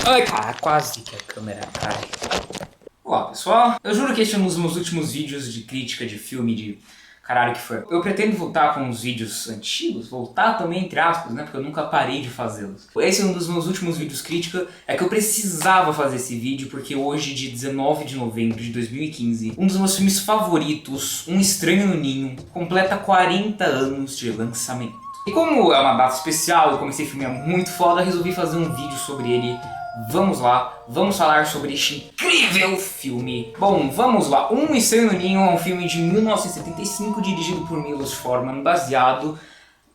Ai, cara, quase que a câmera cai. Olá, pessoal. Eu juro que este é um dos meus últimos vídeos de crítica de filme de caralho que foi. Eu pretendo voltar com os vídeos antigos, voltar também entre aspas, né, porque eu nunca parei de fazê-los. Esse é um dos meus últimos vídeos crítica, é que eu precisava fazer esse vídeo porque hoje, dia 19 de novembro de 2015, um dos meus filmes favoritos, Um Estranho no Ninho, completa 40 anos de lançamento. E como é uma data especial, eu comecei esse filme muito foda, resolvi fazer um vídeo sobre ele. Vamos lá, vamos falar sobre este incrível filme. Bom, vamos lá. Um Estranho no Ninho é um filme de 1975 dirigido por Milos Forman, baseado...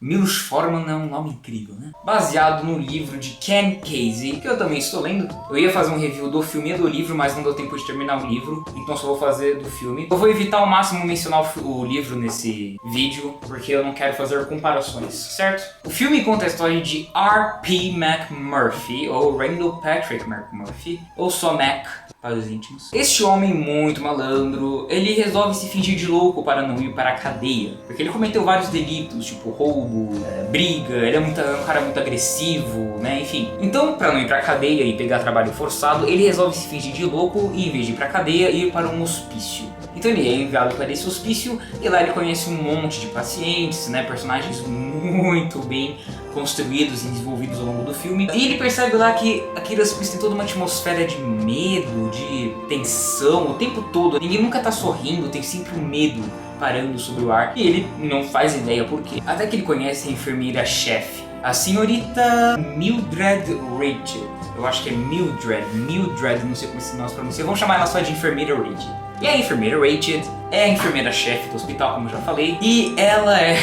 Milos Forman é um nome incrível, né? Baseado no livro de Ken Kesey, que eu também estou lendo. Eu ia fazer um review do filme e do livro, mas não deu tempo de terminar o livro, então só vou fazer do filme. Eu vou evitar ao máximo mencionar o livro nesse vídeo, porque eu não quero fazer comparações, certo? O filme conta a história de R.P. McMurphy, ou Randall Patrick McMurphy, ou só Mac para os íntimos. Este homem muito malandro, ele resolve se fingir de louco para não ir para a cadeia, porque ele cometeu vários delitos, tipo roubo, briga, ele é um cara muito agressivo, né, enfim. Então, para não ir para a cadeia e pegar trabalho forçado, ele resolve se fingir de louco e, em vez de ir para a cadeia, ir para um hospício. Então ele é enviado para esse hospício e lá ele conhece um monte de pacientes, né, personagens muito bem construídos e desenvolvidos ao longo do filme. E ele percebe lá que aquele hospício tem toda uma atmosfera de medo, de tensão, o tempo todo. Ninguém nunca tá sorrindo, tem sempre um medo parando sobre o ar. E ele não faz ideia por quê. Até que ele conhece a enfermeira-chefe, a senhorita Mildred Rachel. Eu acho que é Mildred, não sei como se nós pronunciamos. Vamos chamar ela só de enfermeira Rachel. E a enfermeira Rachel é a enfermeira-chefe do hospital, como eu já falei. E ela é...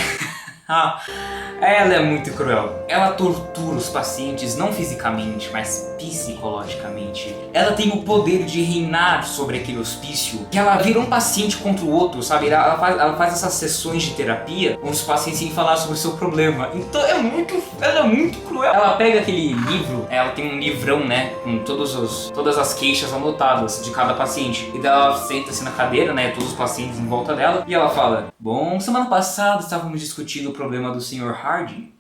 ela é muito cruel. Ela tortura os pacientes não fisicamente, mas psicologicamente. Ela tem o poder de reinar sobre aquele hospício. Que ela vira um paciente contra o outro, sabe? Ela faz essas sessões de terapia onde os pacientes têm que falar sobre o seu problema. Então ela é muito cruel. Ela pega aquele livro, ela tem um livrão, né, com todas as queixas anotadas de cada paciente. E daí ela senta-se na cadeira, né, todos os pacientes em volta dela. E ela fala: bom, semana passada estávamos discutindo o problema do Sr. Harding.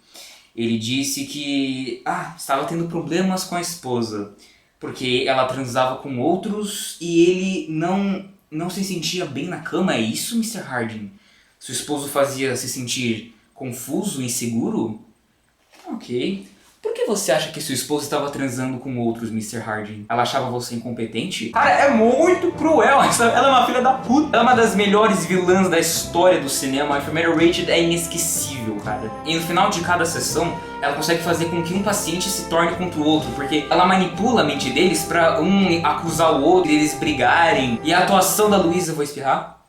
Ele disse que estava tendo problemas com a esposa, porque ela transava com outros e ele não se sentia bem na cama. É isso, Mr. Harding? Seu esposo fazia se sentir confuso, inseguro? Ok. Por que você acha que sua esposa estava transando com outros, Mr. Harding? Ela achava você incompetente? Cara, é muito cruel. Ela é uma filha da puta. Ela é uma das melhores vilãs da história do cinema. A enfermeira Rachel é inesquecível, cara. E no final de cada sessão, ela consegue fazer com que um paciente se torne contra o outro, porque ela manipula a mente deles pra um acusar o outro, eles brigarem. E a atuação da Louise... Eu vou espirrar?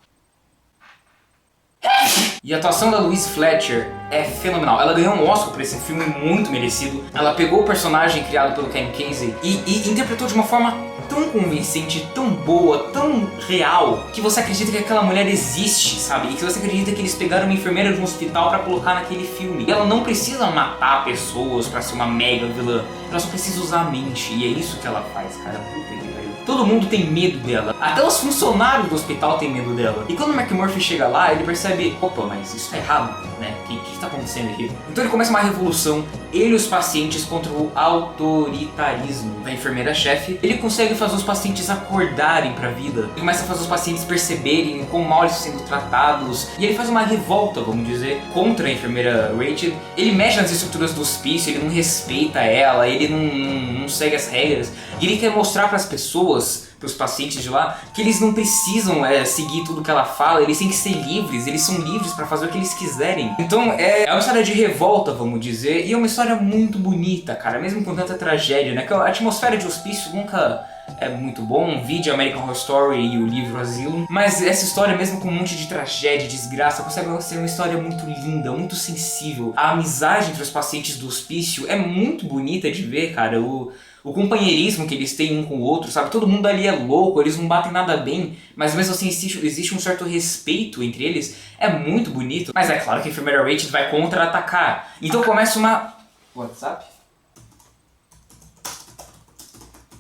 E a atuação da Louise Fletcher é fenomenal. Ela ganhou um Oscar por esse filme, muito merecido. Ela pegou o personagem criado pelo Ken Kesey e interpretou de uma forma tão convincente, tão boa, tão real, que você acredita que aquela mulher existe, sabe? E que você acredita que eles pegaram uma enfermeira de um hospital pra colocar naquele filme. E ela não precisa matar pessoas pra ser uma mega vilã. Ela só precisa usar a mente. E é isso que ela faz, cara. Puta que pariu. Todo mundo tem medo dela. Até os funcionários do hospital têm medo dela. E quando o McMurphy chega lá, ele percebe: opa, mas isso tá errado, né? O que tá acontecendo aqui? Então ele começa uma revolução, ele e os pacientes, contra o autoritarismo da enfermeira-chefe. Ele consegue fazer os pacientes acordarem pra vida. Ele começa a fazer os pacientes perceberem quão mal eles estão sendo tratados. E ele faz uma revolta, vamos dizer, contra a enfermeira Rachel. Ele mexe nas estruturas do hospício, ele não respeita ela, ele não segue as regras. E ele quer mostrar pras pessoas, pros pacientes de lá, que eles não precisam seguir tudo que ela fala, eles têm que ser livres, eles são livres pra fazer o que eles quiserem. Então é uma história de revolta, vamos dizer, e é uma história muito bonita, cara, mesmo com tanta tragédia, né? Que a atmosfera de hospício nunca é muito bom, vídeo American Horror Story e o livro Asylum, mas essa história, mesmo com um monte de tragédia, desgraça, consegue ser uma história muito linda, muito sensível. A amizade entre os pacientes do hospício é muito bonita de ver, cara. O companheirismo que eles têm um com o outro, sabe? Todo mundo ali é louco, eles não batem nada bem, mas mesmo assim existe um certo respeito entre eles. É muito bonito. Mas é claro que a enfermeira Rachel vai contra-atacar. Então começa uma... WhatsApp?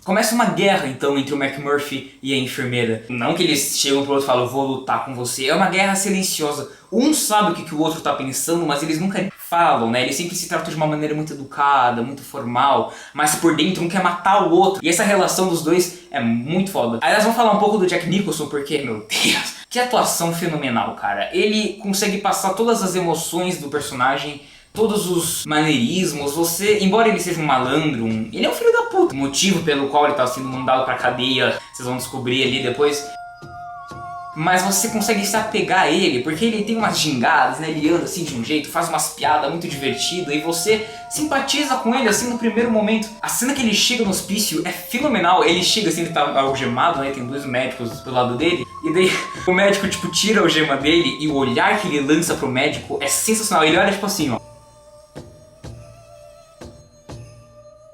Começa uma guerra, então, entre o McMurphy e a enfermeira. Não que eles chegam pro outro e falam: vou lutar com você. É uma guerra silenciosa. Um sabe o que o outro tá pensando, mas eles nunca falam, né? Eles sempre se tratam de uma maneira muito educada, muito formal, mas por dentro um quer matar o outro. E essa relação dos dois é muito foda. Aliás, vamos falar um pouco do Jack Nicholson, porque, meu Deus, que atuação fenomenal, cara. Ele consegue passar todas as emoções do personagem, todos os maneirismos. Você, embora ele seja um malandro, ele é um filho da puta. O motivo pelo qual ele tá sendo mandado pra cadeia, vocês vão descobrir ali depois. Mas você consegue se apegar a ele, porque ele tem umas gingadas, né? Ele anda assim de um jeito, faz umas piadas muito divertidas e você simpatiza com ele assim no primeiro momento. A cena que ele chega no hospício é fenomenal. Ele chega assim, ele tá algemado, né? Tem dois médicos do lado dele. E daí o médico, tipo, tira a algema dele e o olhar que ele lança pro médico é sensacional. Ele olha tipo assim, ó.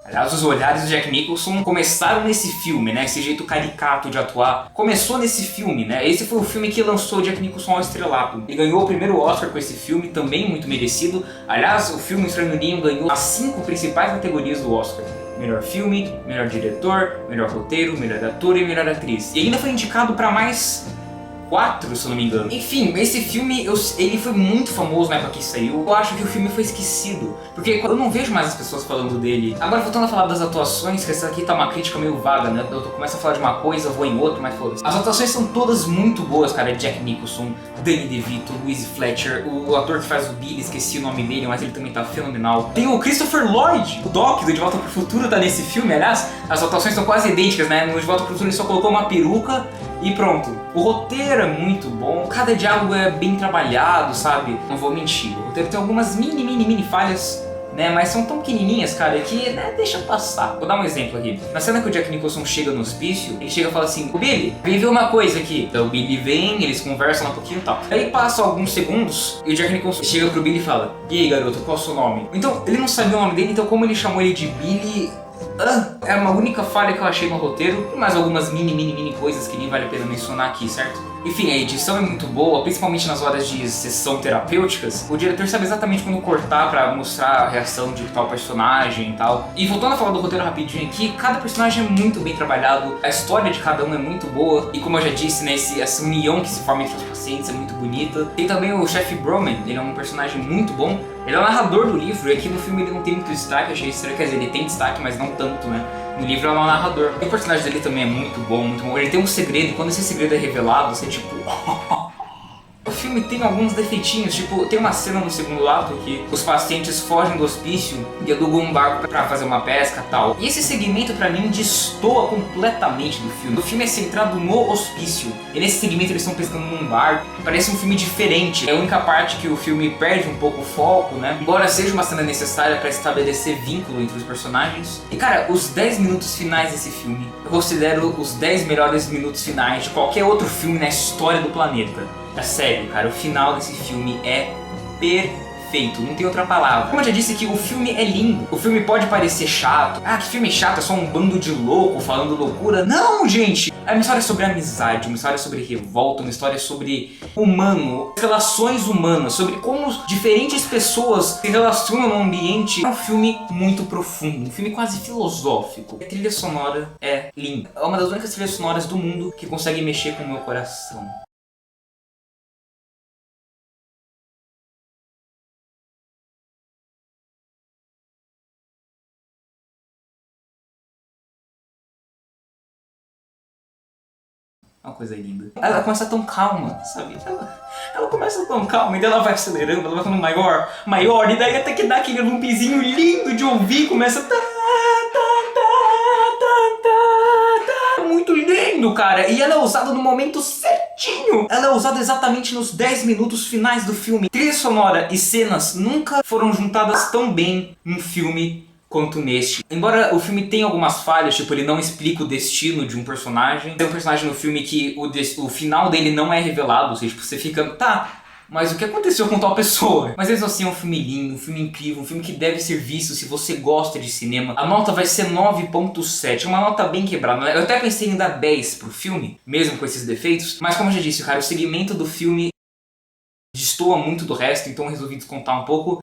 Aliás, os olhares do Jack Nicholson começaram nesse filme, né? Esse jeito caricato de atuar. Começou nesse filme, né? Esse foi o filme que lançou o Jack Nicholson ao estrelato. Ele ganhou o primeiro Oscar com esse filme, também muito merecido. Aliás, o filme Estranho no Ninho ganhou as 5 principais categorias do Oscar. Melhor filme, melhor diretor, melhor roteiro, melhor ator e melhor atriz. E ainda foi indicado para mais 4, se eu não me engano. Enfim, esse filme, ele foi muito famoso na época que saiu. Eu acho que o filme foi esquecido, porque eu não vejo mais as pessoas falando dele. Agora, voltando a falar das atuações, que essa aqui tá uma crítica meio vaga, né? Eu começo a falar de uma coisa, vou em outra, mas foda-se. As atuações são todas muito boas, cara. Jack Nicholson, Danny DeVito, Louise Fletcher, o ator que faz o Billy, esqueci o nome dele, mas ele também tá fenomenal. Tem o Christopher Lloyd, o Doc do De Volta pro Futuro tá nesse filme, aliás. As atuações são quase idênticas, né? No De Volta pro Futuro ele só colocou uma peruca e pronto. O roteiro é muito bom, cada diálogo é bem trabalhado, sabe? Não vou mentir, o roteiro tem algumas mini falhas, né? Mas são tão pequenininhas, cara, que, né, deixa passar. Vou dar um exemplo aqui. Na cena que o Jack Nicholson chega no hospício, ele chega e fala assim: "O Billy, vem ver uma coisa aqui." Então o Billy vem, eles conversam um pouquinho e tal. Aí passam alguns segundos e o Jack Nicholson chega pro Billy e fala: "E aí, garoto, qual é o seu nome?" Então ele não sabia o nome dele, então como ele chamou ele de Billy... é uma única falha que eu achei no roteiro, e mais algumas mini coisas que nem vale a pena mencionar aqui, certo? Enfim, a edição é muito boa, principalmente nas horas de sessão terapêuticas. O diretor sabe exatamente quando cortar pra mostrar a reação de tal personagem e tal. E voltando a falar do roteiro rapidinho aqui, cada personagem é muito bem trabalhado, a história de cada um é muito boa, e como eu já disse, né, essa união que se forma entre os pacientes é muito bonita. Tem também o Chef Broman, ele é um personagem muito bom. Ele é o narrador do livro, e aqui no filme ele não tem muito destaque, achei estranho, quer dizer, ele tem destaque, mas não tanto, né? No livro ele é o narrador. E o personagem dele também é muito bom, muito bom. Ele tem um segredo, e quando esse segredo é revelado, você tipo... O filme tem alguns defeitinhos, tipo, tem uma cena no segundo ato que os pacientes fogem do hospício e alugam um barco pra fazer uma pesca e tal. E esse segmento pra mim destoa completamente do filme. O filme é centrado no hospício, e nesse segmento eles estão pescando num barco. Parece um filme diferente. É a única parte que o filme perde um pouco o foco, né? Embora seja uma cena necessária pra estabelecer vínculo entre os personagens. E cara, os 10 minutos finais desse filme, eu considero os 10 melhores minutos finais de qualquer outro filme na história do planeta. É sério, cara, o final desse filme é perfeito, não tem outra palavra. Como eu já disse aqui, o filme é lindo. O filme pode parecer chato. Ah, que filme chato, é só um bando de louco falando loucura. Não, gente! É uma história sobre amizade, uma história sobre revolta, uma história sobre humano, relações humanas, sobre como diferentes pessoas se relacionam no ambiente. É um filme muito profundo, um filme quase filosófico. A trilha sonora é linda. É uma das únicas trilhas sonoras do mundo que consegue mexer com o meu coração. Uma coisa linda. Ela começa tão calma, sabe? Ela começa tão calma, e daí ela vai acelerando, ela vai ficando maior, e daí até que dá aquele loopzinho lindo de ouvir, começa... É muito lindo, cara! E ela é usada no momento certinho! Ela é usada exatamente nos 10 minutos finais do filme. Trilha sonora e cenas nunca foram juntadas tão bem num filme quanto neste. Embora o filme tenha algumas falhas, tipo, ele não explica o destino de um personagem. Tem um personagem no filme que o final dele não é revelado, ou seja, tipo, você fica, tá, mas o que aconteceu com tal pessoa? Mas mesmo assim é um filme lindo, um filme incrível, um filme que deve ser visto se você gosta de cinema. A nota vai ser 9.7, uma nota bem quebrada. Eu até pensei em dar 10 pro filme, mesmo com esses defeitos, mas como eu já disse, cara, o segmento do filme destoa muito do resto, então eu resolvi descontar um pouco.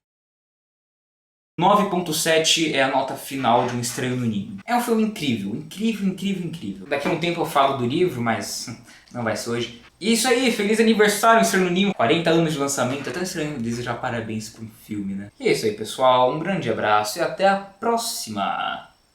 9.7 é a nota final de Um Estranho no Ninho. É um filme incrível, incrível, incrível, incrível. Daqui a um tempo eu falo do livro, mas não vai ser hoje. E isso aí, feliz aniversário, Um Estranho no Ninho. 40 anos de lançamento, é tão estranho desejar parabéns para um filme, né? E é isso aí, pessoal. Um grande abraço e até a próxima!